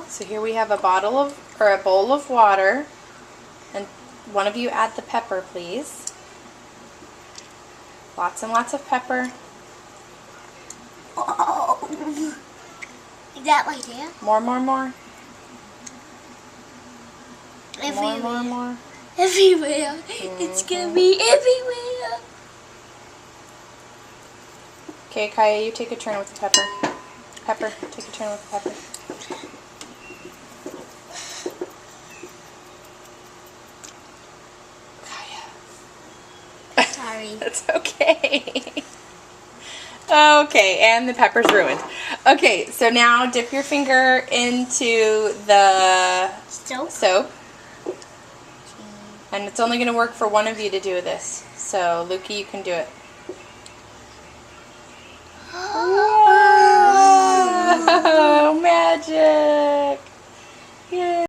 So here we have a bowl of water, and one of you add the pepper, please. Lots and lots of pepper. Oh. Is that right there? More. More. Everywhere. Everywhere. It's gonna be everywhere. Okay, Kaya, you take a turn with the pepper. Pepper, take a turn with the pepper. Kaya. Sorry. That's okay. Okay, and the pepper's ruined. Okay, so now dip your finger into the soap. And it's only going to work for one of you to do this. So, Lukey, you can do it. Oh, magic!